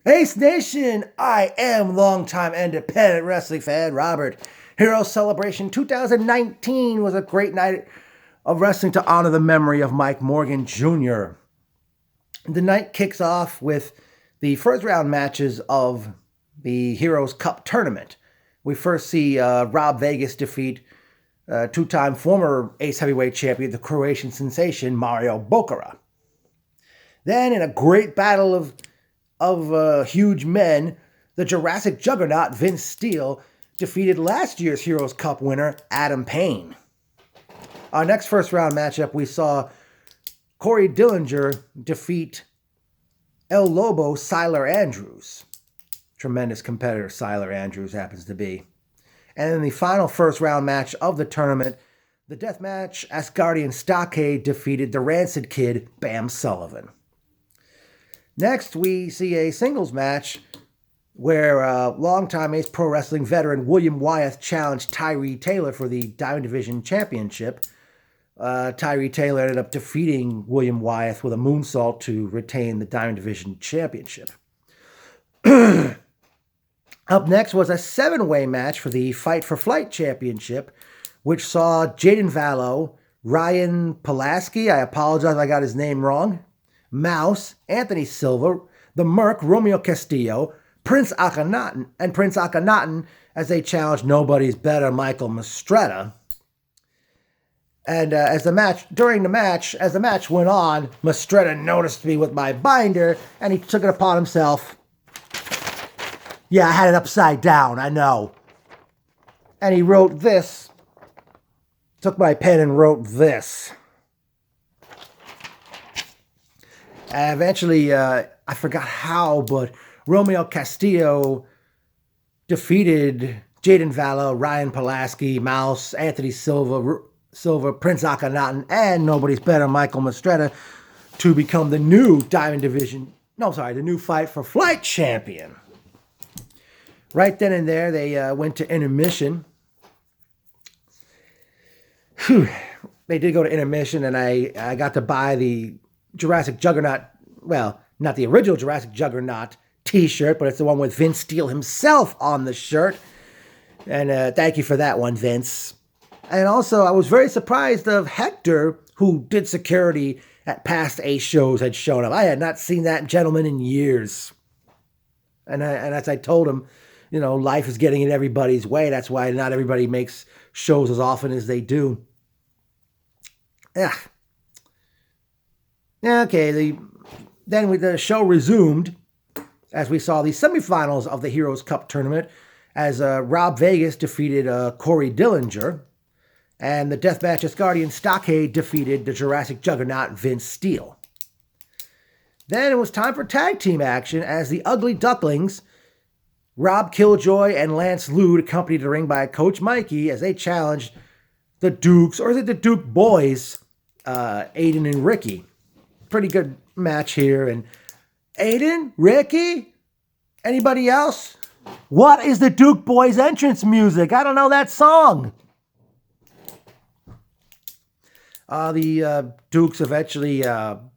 Ace Nation, I am longtime independent wrestling fan Robert. Hero Celebration 2019 was a great night of wrestling to honor the memory of Mike Morgan Jr. The night kicks off with the first round matches of the Heroes Cup tournament. We first see Rob Vegas defeat two-time former Ace Heavyweight champion, the Croatian sensation, Mario Bokara. Then, in a great battle of huge men, the Jurassic Juggernaut, Vince Steele, defeated last year's Heroes Cup winner, Adam Payne. Our next first round matchup, we saw Corey Dillinger defeat El Lobo Siler Andrews. Tremendous competitor Siler Andrews happens to be. And in the final first round match of the tournament, the deathmatch Asgardian Stockade defeated the Rancid Kid, Bam Sullivan. Next, we see a singles match where longtime Ace Pro Wrestling veteran William Wyeth challenged Tyree Taylor for the Diamond Division Championship. Tyree Taylor ended up defeating William Wyeth with a moonsault to retain the Diamond Division Championship. Up next was a 7-way match for the Fight for Flight Championship, which saw Jaden Vallow, Ryan Pulaski, I apologize if I got his name wrong, Mouse, Anthony Silva, the Merc, Romeo Castillo, Prince Akhenaten, as they challenged Nobody's Better, Michael Mastretta. And as the match went on, Mastretta noticed me with my binder, and he took it upon himself. Yeah, I had it upside down, I know. And he wrote this. Took my pen and wrote this. Eventually, I forgot how, but Romeo Castillo defeated Jaden Vallow, Ryan Pulaski, Mouse, Anthony Silva, Prince Akhenaten, and Nobody's Better, Michael Mastretta, to become the new the new Fight for Flight champion. Right then and there, they went to intermission. They did go to intermission, and I got to buy the Jurassic Juggernaut, well, not the original Jurassic Juggernaut t-shirt, but it's the one with Vince Steele himself on the shirt. And thank you for that one, Vince. And also, I was very surprised of Hector, who did security at past Ace shows, had shown up. I had not seen that gentleman in years. And as I told him, you know, life is getting in everybody's way. That's why not everybody makes shows as often as they do. Yeah. Okay, then the show resumed as we saw the semifinals of the Heroes Cup tournament as Rob Vegas defeated Corey Dillinger, and the deathmatch Asgardian Stockade defeated the Jurassic Juggernaut Vince Steele. Then it was time for tag team action as the Ugly Ducklings, Rob Killjoy and Lance Lude, accompanied the ring by Coach Mikey, as they challenged the Dukes, or is it the Duke Boys, Aiden and Ricky. Pretty good match here. And Aiden? Ricky? Anybody else? What is the Duke Boys entrance music? I don't know that song. The Dukes eventually scored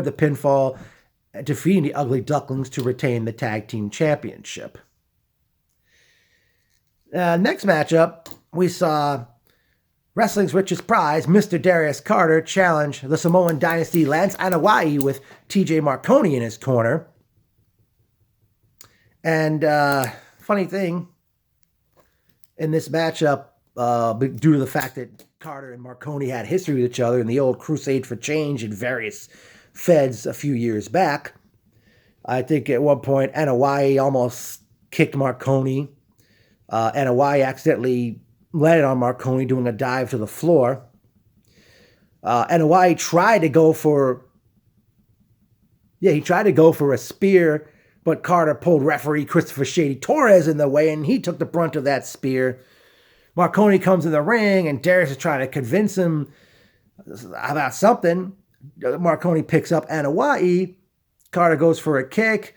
the pinfall, defeating the Ugly Ducklings to retain the tag team championship. Next matchup, we saw Wrestling's richest prize, Mr. Darius Carter, challenge the Samoan Dynasty Lance Anoa'i with TJ Marconi in his corner. And funny thing, in this matchup, due to the fact that Carter and Marconi had history with each other in the old Crusade for Change in various feds a few years back, I think at one point Anoa'i almost kicked Marconi. Anoa'i accidentally landed on Marconi doing a dive to the floor. Anoa'i tried to go for a spear, but Carter pulled referee Christopher Shady Torres in the way, and he took the brunt of that spear. Marconi comes in the ring, and Darius is trying to convince him about something. Marconi picks up Anoa'i. Carter goes for a kick.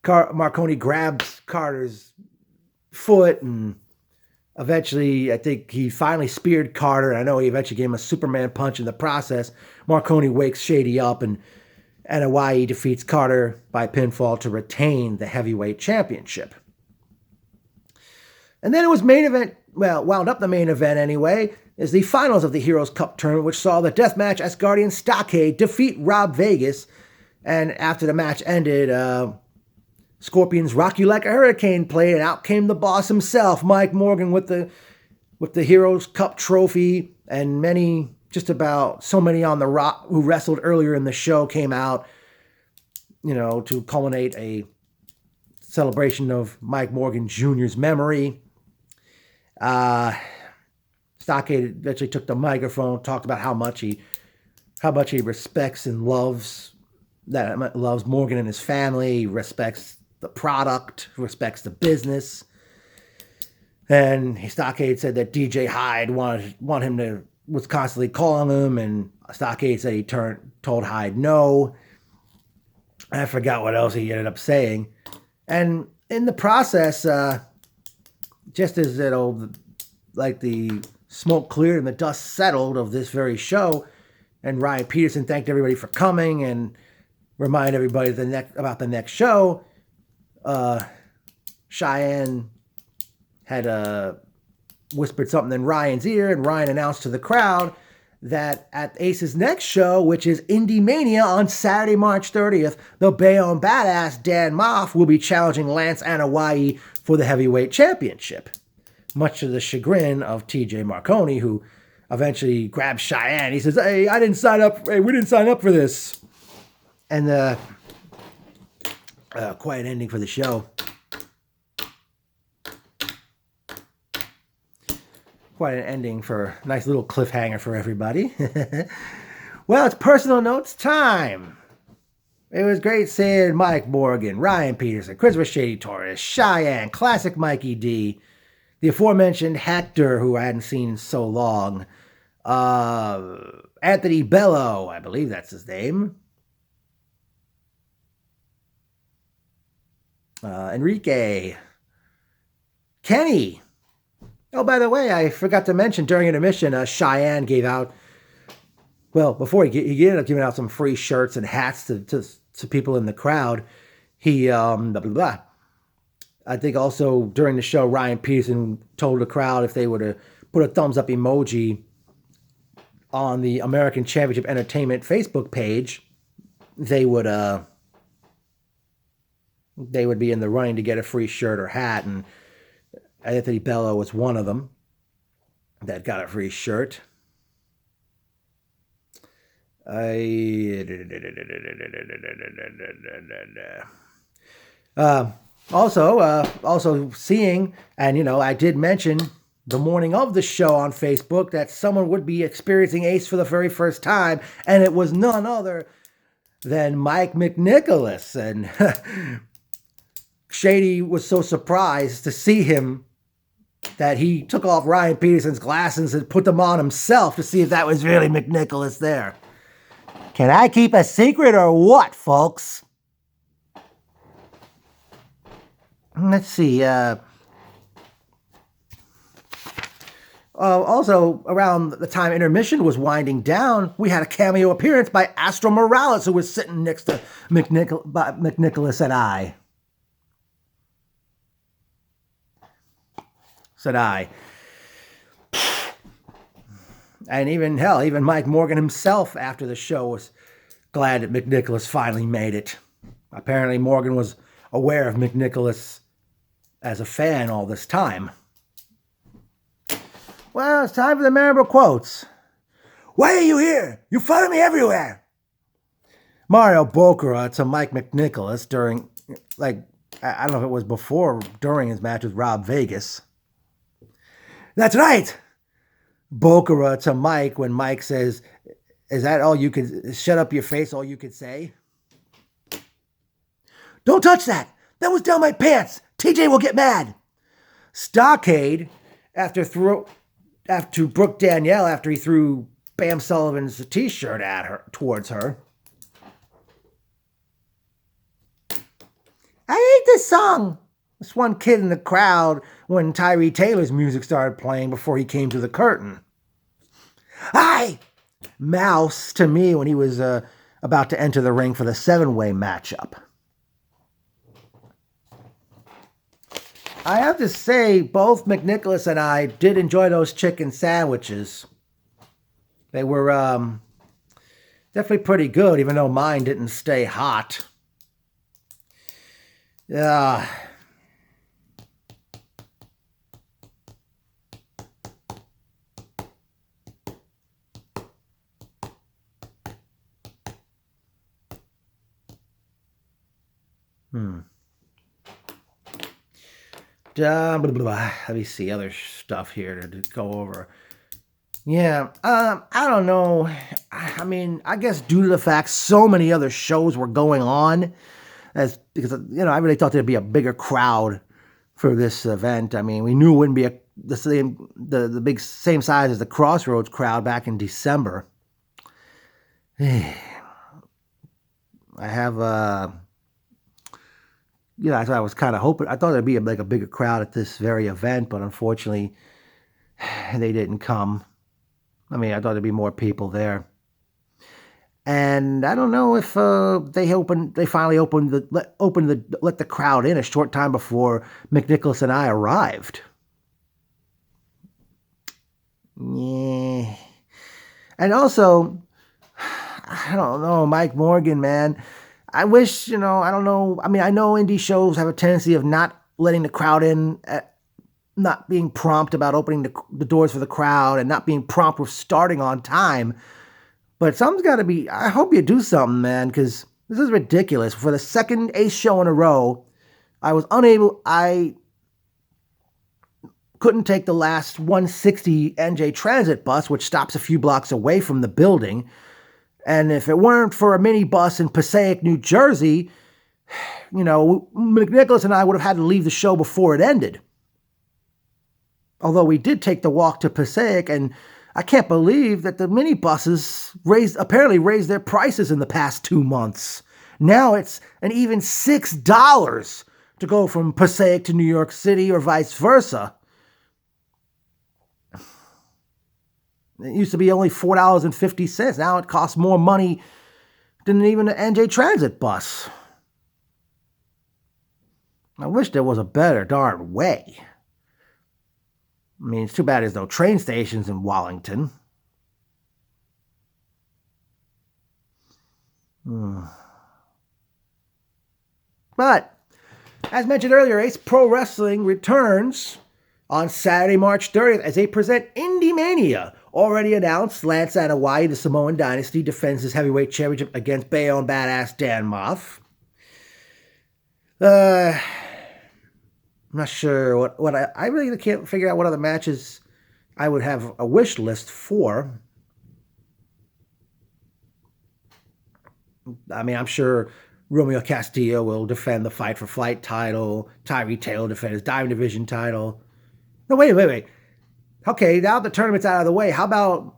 Marconi grabs Carter's foot, and eventually, I think he finally speared Carter. I know he eventually gave him a Superman punch in the process. Marconi wakes Shady up, and and Hawaii defeats Carter by pinfall to retain the heavyweight championship. And then it was main event, well, wound up the main event anyway, is the finals of the Heroes Cup tournament, which saw the deathmatch Asgardian Stockade defeat Rob Vegas. And after the match ended, Scorpion's Rock You Like a Hurricane played, and out came the boss himself, Mike Morgan, with the Heroes Cup trophy, and many, just about so many on the Rock who wrestled earlier in the show came out, to culminate a celebration of Mike Morgan Jr.'s memory. Stockade actually took the microphone, talked about how much he respects and loves Morgan and his family, respects the product, respects the business. And Stockade said that DJ Hyde was constantly calling him, and Stockade said he told Hyde no. I forgot what else he ended up saying. And in the process, just as the smoke cleared and the dust settled of this very show, and Ryan Peterson thanked everybody for coming and reminded everybody about the next show, Cheyenne had whispered something in Ryan's ear, and Ryan announced to the crowd that at Ace's next show, which is Indie Mania on Saturday, March 30th, the Bayonne Badass Dan Moff will be challenging Lance and Hawaii for the heavyweight championship, much to the chagrin of TJ Marconi, who eventually grabs Cheyenne. He says, "Hey, we didn't sign up for this." And quite an ending for the show. Quite an ending for a nice little cliffhanger for everybody. Well, it's personal notes time. It was great seeing Mike Morgan, Ryan Peterson, Christopher Shady Torres, Cheyenne, Classic Mikey D, the aforementioned Hector, who I hadn't seen in so long, Anthony Bello, I believe that's his name, Enrique, Kenny. Oh, by the way, I forgot to mention during intermission, Cheyenne gave out, well, before he ended up giving out some free shirts and hats to people in the crowd. He, blah, blah, blah. I think also during the show, Ryan Peterson told the crowd if they were to put a thumbs up emoji on the American Championship Entertainment Facebook page, they would be in the running to get a free shirt or hat, and Anthony Bello was one of them that got a free shirt. Also seeing, and I did mention the morning of the show on Facebook that someone would be experiencing Ace for the very first time, and it was none other than Mike McNicholas. And Shady was so surprised to see him that he took off Ryan Peterson's glasses and put them on himself to see if that was really McNicholas there. Can I keep a secret or what, folks? Let's see. Also, around the time intermission was winding down, we had a cameo appearance by Astro Morales, who was sitting next to McNicholas and I. Said I. And even Mike Morgan himself after the show was glad that McNicholas finally made it. Apparently Morgan was aware of McNicholas as a fan all this time. Well, it's time for the memorable quotes. Why are you here? You follow me everywhere. Mario Boccara to Mike McNicholas during, I don't know if it was before or during his match with Rob Vegas. That's right. Boccara to Mike when Mike says, "Is that all you could, shut up your face, all you could say?" Don't touch that. That was down my pants. TJ will get mad. Stockade, after Brooke Danielle, after he threw Bam Sullivan's t-shirt towards her. I hate this song. This one kid in the crowd when Tyree Taylor's music started playing before he came to the curtain. Hi! Mouse to me when he was about to enter the ring for the 7-way matchup. I have to say, both McNicholas and I did enjoy those chicken sandwiches. They were definitely pretty good, even though mine didn't stay hot. Yeah. Let me see other stuff here to go over. Yeah, I don't know. I mean, I guess due to the fact so many other shows were going on, because I really thought there'd be a bigger crowd for this event. I mean, we knew it wouldn't be the big same size as the Crossroads crowd back in December. I have I was kind of hoping. I thought there'd be a bigger crowd at this very event, but unfortunately, they didn't come. I mean, I thought there'd be more people there. And I don't know if they finally let the crowd in a short time before McNicholas and I arrived. Yeah. And also, I don't know, Mike Morgan, man. I wish, I don't know. I mean, I know indie shows have a tendency of not letting the crowd in, not being prompt about opening the doors for the crowd, and not being prompt with starting on time. But something's got to be, I hope you do something, man, because this is ridiculous. For the second Ace show in a row, I couldn't take the last 160 NJ Transit bus, which stops a few blocks away from the building. And if it weren't for a minibus in Passaic, New Jersey, McNicholas and I would have had to leave the show before it ended. Although we did take the walk to Passaic, and I can't believe that the minibuses apparently raised their prices in the past 2 months. Now it's an even $6 to go from Passaic to New York City or vice versa. It used to be only $4.50. Now it costs more money than even an NJ Transit bus. I wish there was a better darn way. I mean, it's too bad there's no train stations in Wallington. But, as mentioned earlier, Ace Pro Wrestling returns on Saturday, March 30th as they present Indie Mania. Already announced, Lance Anoa'i, the Samoan Dynasty, defends his heavyweight championship against Bayonne Badass Dan Moff. I'm not sure what I really can't figure out what other matches I would have a wish list for. I mean, I'm sure Romeo Castillo will defend the Fight for Flight title. Tyree Taylor will defend his Diamond Division title. No, wait. Okay, now the tournament's out of the way. How about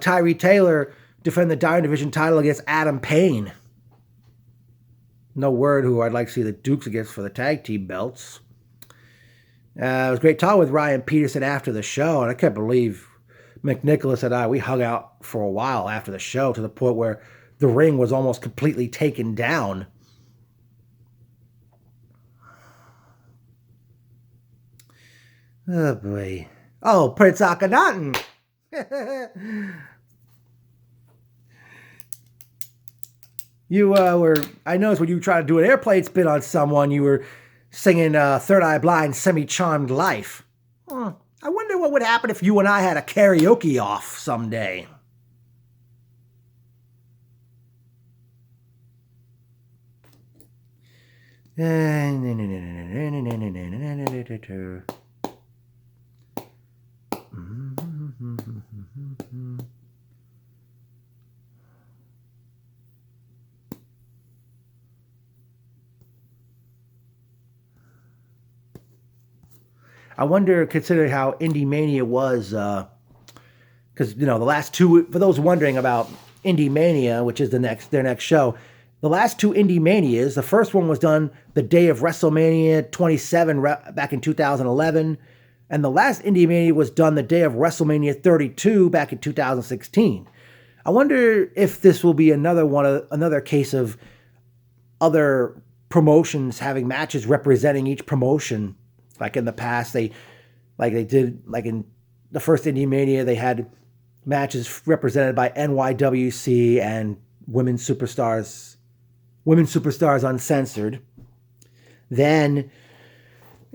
Tyree Taylor defend the Diamond Division title against Adam Payne? No word who I'd like to see the Dukes against for the tag team belts. It was great talking with Ryan Peterson after the show, and I can't believe McNicholas and we hung out for a while after the show to the point where the ring was almost completely taken down. Oh, boy. Oh, Prince Akhenaten. You I noticed when you tried to do an airplane spin on someone, you were singing Third Eye Blind, Semi-Charmed Life. I wonder what would happen if you and I had a karaoke off someday. I wonder, considering how Indie Mania was, because, the last two, for those wondering about Indie Mania, which is their next show, the last two Indie Manias, the first one was done the day of WrestleMania 27 back in 2011, and the last Indie Mania was done the day of WrestleMania 32 back in 2016. I wonder if this will be another case of other promotions having matches representing each promotion. Like in the past, they did in the first Indie Mania, they had matches represented by NYWC and Women Superstars Uncensored. Then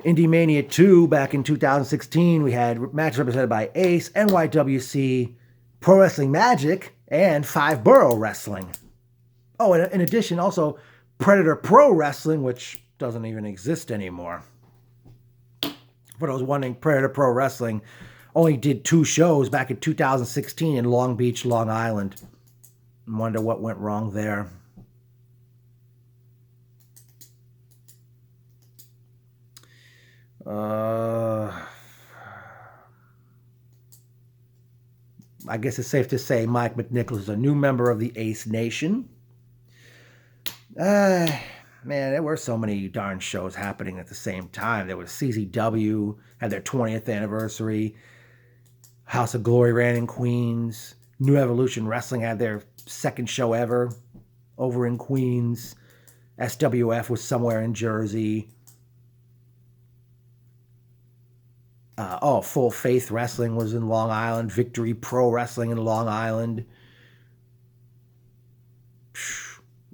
Indie Mania 2 back in 2016, we had matches represented by Ace, NYWC, Pro Wrestling Magic, and Five Borough Wrestling. Oh, and in addition, also Predator Pro Wrestling, which doesn't even exist anymore. For those wondering, Predator Pro Wrestling only did 2 shows back in 2016 in Long Beach, Long Island. I wonder what went wrong there. I guess it's safe to say Mike McNichols is a new member of the Ace Nation. Man, there were so many darn shows happening at the same time. There was CZW, had their 20th anniversary. House of Glory ran in Queens. New Evolution Wrestling had their second show ever over in Queens. SWF was somewhere in Jersey. Full Faith Wrestling was in Long Island. Victory Pro Wrestling in Long Island. I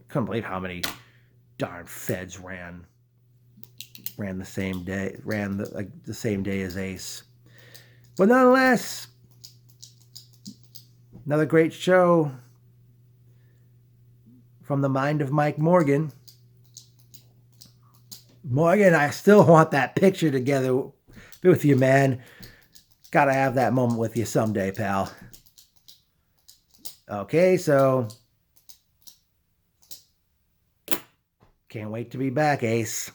couldn't believe how many darn feds ran the same day, the same day as Ace. But nonetheless, another great show from the mind of Mike Morgan. Morgan, I still want that picture together with you, man. Gotta have that moment with you someday, pal. Okay, so can't wait to be back, Ace.